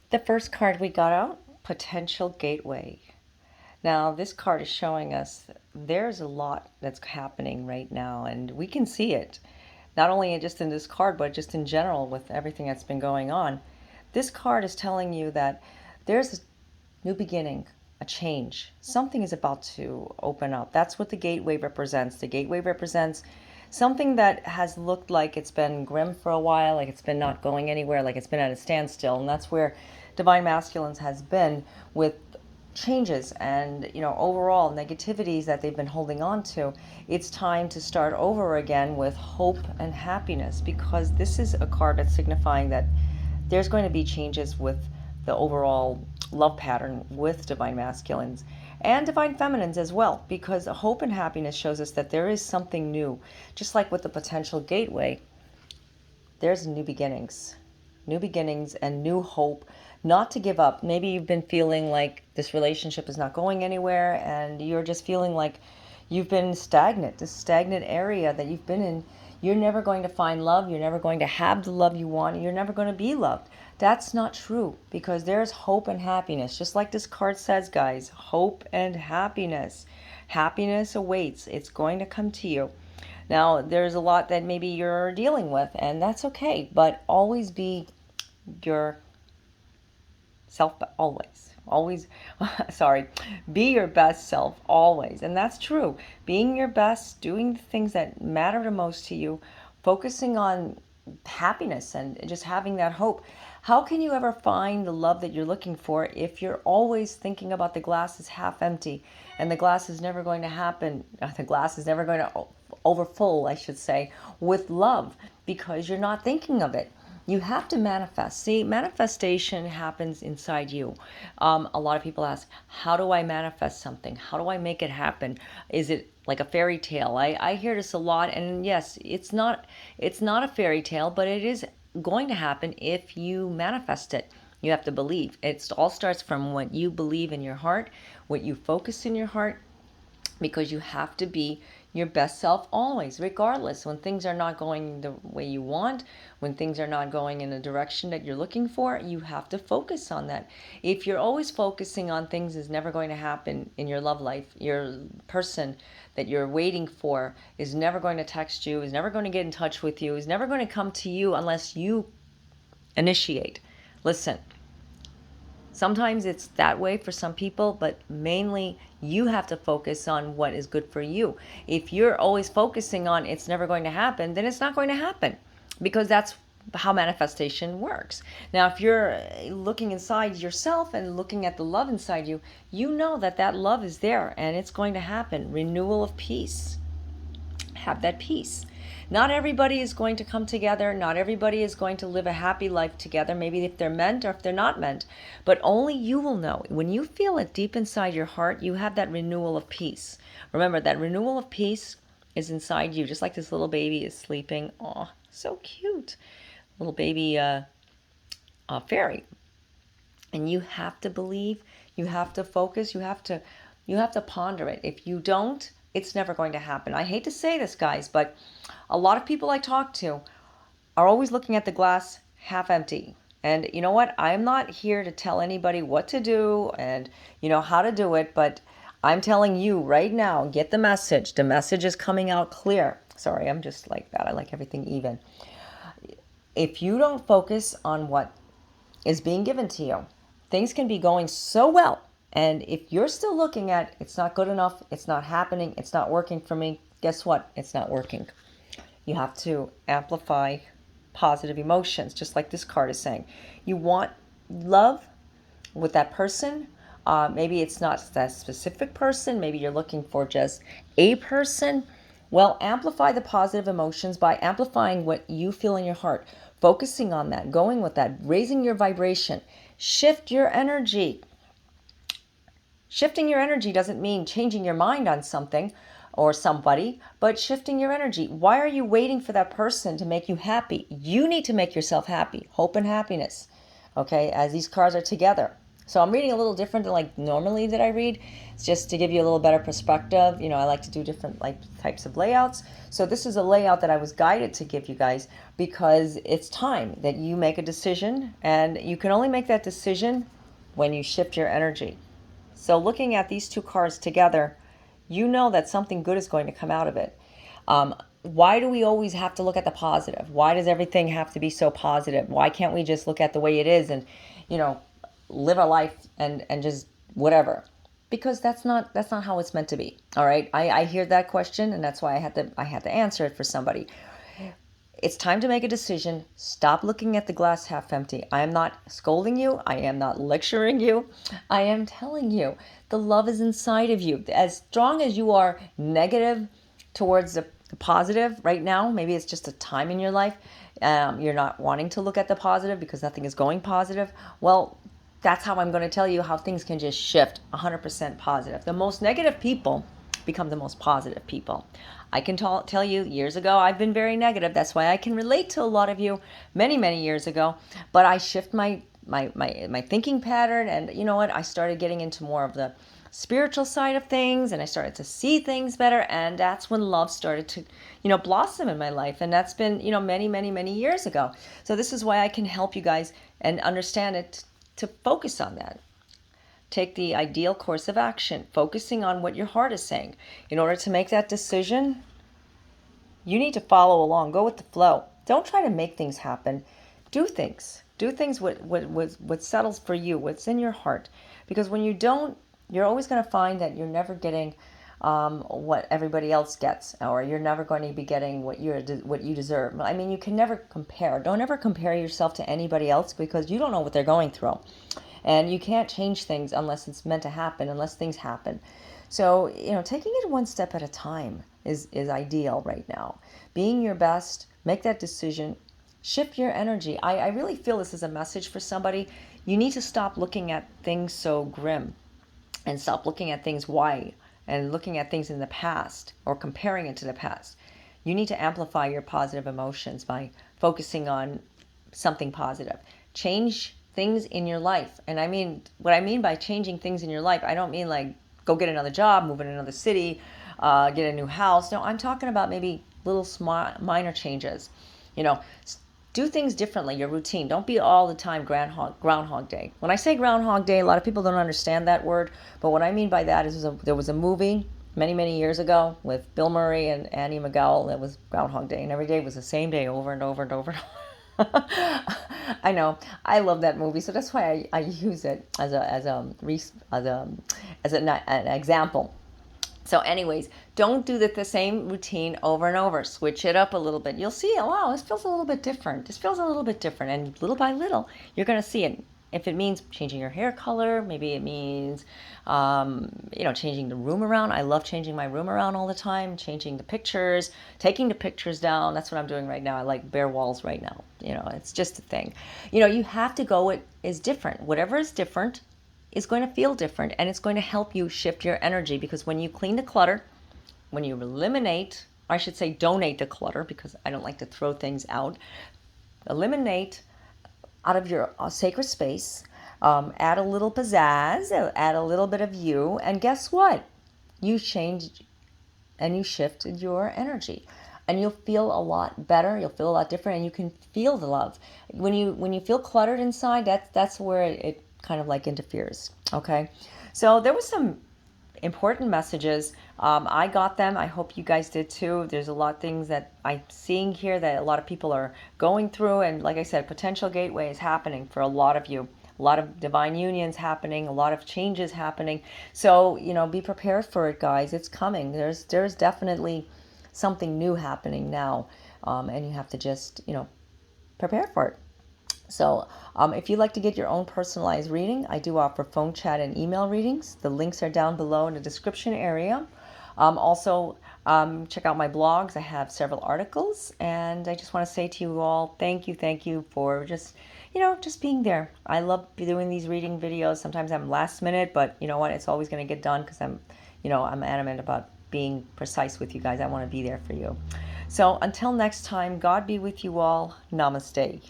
The first card we got out, Potential Gateway. Now, this card is showing us there's a lot that's happening right now, and we can see it. Not only just in this card, but just in general with everything that's been going on. This card is telling you that there's a new beginning, a change. Something is about to open up. That's what the gateway represents. The gateway represents something that has looked like it's been grim for a while, like it's been not going anywhere, like it's been at a standstill. And that's where Divine Masculines has been with changes and overall negativities that they've been holding on to. It's time to start over again with hope and happiness, because this is a card that's signifying that there's going to be changes with the overall love pattern with Divine Masculines and Divine Feminines as well, because hope and happiness shows us that there is something new. Just like with the Potential Gateway, there's new beginnings and new hope. Not to give up. Maybe you've been feeling like this relationship is not going anywhere and you're just feeling like you've been stagnant, this stagnant area that you've been in. You're never going to find love. You're never going to have the love you want. You're never going to be loved. That's not true, because there's hope and happiness. Just like this card says, guys, hope and happiness. Happiness awaits. It's going to come to you. Now, there's a lot that maybe you're dealing with, and that's okay, but always be your self, always sorry, be your best self always. And that's true. Being your best, doing the things that matter the most to you, focusing on happiness and just having that hope. How can you ever find the love that you're looking for if you're always thinking about the glass is half empty and the glass is never going to happen, the glass is never going to overfull, I should say, with love, because you're not thinking of it? You have to manifest. See, manifestation happens inside you. A lot of people ask, how do I manifest something? How do I make it happen? Is it like a fairy tale? I hear this a lot, and yes, it's not a fairy tale, but it is going to happen if you manifest it. You have to believe. It all starts from what you believe in your heart, what you focus in your heart, because you have to be your best self always, regardless. When things are not going the way you want, when things are not going in the direction that you're looking for, you have to focus on that. If you're always focusing on things is never going to happen in your love life, your person that you're waiting for is never going to text you, is never going to get in touch with you, is never going to come to you unless you initiate. Listen, sometimes it's that way for some people, but mainly you have to focus on what is good for you. If you're always focusing on it's never going to happen, then it's not going to happen, because that's how manifestation works. Now, if you're looking inside yourself and looking at the love inside you, you know that that love is there and it's going to happen. Renewal of peace. Have that peace. Not everybody is going to come together. Not everybody is going to live a happy life together, maybe if they're meant or if they're not meant. But only you will know. When you feel it deep inside your heart, you have that renewal of peace. Remember, that renewal of peace is inside you, just like this little baby is sleeping. Oh, so cute. Little baby fairy. And you have to believe, you have to focus, you have to ponder it. If you don't, it's never going to happen. I hate to say this, guys, but a lot of people I talk to are always looking at the glass half empty. And you know what? I'm not here to tell anybody what to do and how to do it, but I'm telling you right now, get the message. The message is coming out clear. Sorry, I'm just like that. I like everything even. If you don't focus on what is being given to you, things can be going so well. And if you're still looking at it's not good enough, it's not happening, it's not working for me, guess what? It's not working. You have to amplify positive emotions, just like this card is saying. You want love with that person. Maybe it's not that specific person. Maybe you're looking for just a person. Well, amplify the positive emotions by amplifying what you feel in your heart, focusing on that, going with that, raising your vibration. Shift your energy. Shifting your energy doesn't mean changing your mind on something or somebody, but shifting your energy. Why are you waiting for that person to make you happy? You need to make yourself happy. Hope and happiness. Okay, as these cards are together. So I'm reading a little different than like normally that I read. It's just to give you a little better perspective. I like to do different like types of layouts. So this is a layout that I was guided to give you guys because it's time that you make a decision, and you can only make that decision when you shift your energy. So looking at these two cards together, you know that something good is going to come out of it. Why do we always have to look at the positive? Why does everything have to be so positive? Why can't we just look at the way it is and, you know, live our life and just whatever? Because that's not how it's meant to be. All right. I hear that question, and that's why I had to answer it for somebody. It's time to make a decision. Stop looking at the glass half empty. I am not scolding you. I am not lecturing you. I am telling you the love is inside of you. As strong as you are negative towards the positive right now, maybe it's just a time in your life. You're not wanting to look at the positive because nothing is going positive. Well, that's how I'm going to tell you how things can just shift 100% positive. The most negative people become the most positive people. I can tell you years ago, I've been very negative. That's why I can relate to a lot of you many, many years ago. But I shift my thinking pattern. And you know what? I started getting into more of the spiritual side of things, and I started to see things better. And that's when love started to, blossom in my life. And that's been, many, many, many years ago. So this is why I can help you guys and understand it, to focus on that. Take the ideal course of action, focusing on what your heart is saying. In order to make that decision, you need to follow along, go with the flow. Don't try to make things happen. Do things. Do things what settles for you, what's in your heart. Because when you don't, you're always going to find that you're never getting what everybody else gets, or you're never going to be getting what you deserve. I mean, you can never compare. Don't ever compare yourself to anybody else, because you don't know what they're going through. And you can't change things unless it's meant to happen, unless things happen. So, taking it one step at a time is ideal right now. Being your best, make that decision, shift your energy. I really feel this is a message for somebody. You need to stop looking at things so grim, and stop looking at things wide, and looking at things in the past or comparing it to the past. You need to amplify your positive emotions by focusing on something positive. Change things in your life. And I mean, what I mean by changing things in your life, I don't mean like go get another job, move in another city, get a new house. No, I'm talking about maybe little minor changes. You know, do things differently, your routine. Don't be all the time Groundhog Day. When I say Groundhog Day, a lot of people don't understand that word. But what I mean by that is there was a movie many, many years ago with Bill Murray and Annie McGowell. That was Groundhog Day. And every day was the same day over and over and over and over. I know. I love that movie, so that's why I use it as an example. So, anyways, don't do the same routine over and over. Switch it up a little bit. You'll see, oh, wow, this feels a little bit different. This feels a little bit different, and little by little, you're going to see it. If it means changing your hair color, maybe it means, changing the room around. I love changing my room around all the time, changing the pictures, taking the pictures down. That's what I'm doing right now. I like bare walls right now. It's just a thing. You have to go what is different. Whatever is different is going to feel different, and it's going to help you shift your energy, because when you clean the clutter, when you eliminate, I should say donate the clutter, because I don't like to throw things out. Eliminate out of your sacred space, add a little pizzazz, add a little bit of you, and guess what? You changed and you shifted your energy, and you'll feel a lot better. You'll feel a lot different, and you can feel the love. When you feel cluttered inside, that's where it kind of like interferes. Okay, so there was some important messages. I got them. I hope you guys did too. There's a lot of things that I'm seeing here that a lot of people are going through. And like I said, potential gateway is happening for a lot of you. A lot of divine unions happening, a lot of changes happening. So, be prepared for it, guys. It's coming. There's definitely something new happening now. And you have to just, prepare for it. So if you'd like to get your own personalized reading, I do offer phone, chat, and email readings. The links are down below in the description area. Also, check out my blogs. I have several articles, and I just want to say to you all, thank you for just being there. I love doing these reading videos. Sometimes I'm last minute, but you know what? It's always going to get done, because I'm adamant about being precise with you guys. I want to be there for you. So until next time, God be with you all. Namaste.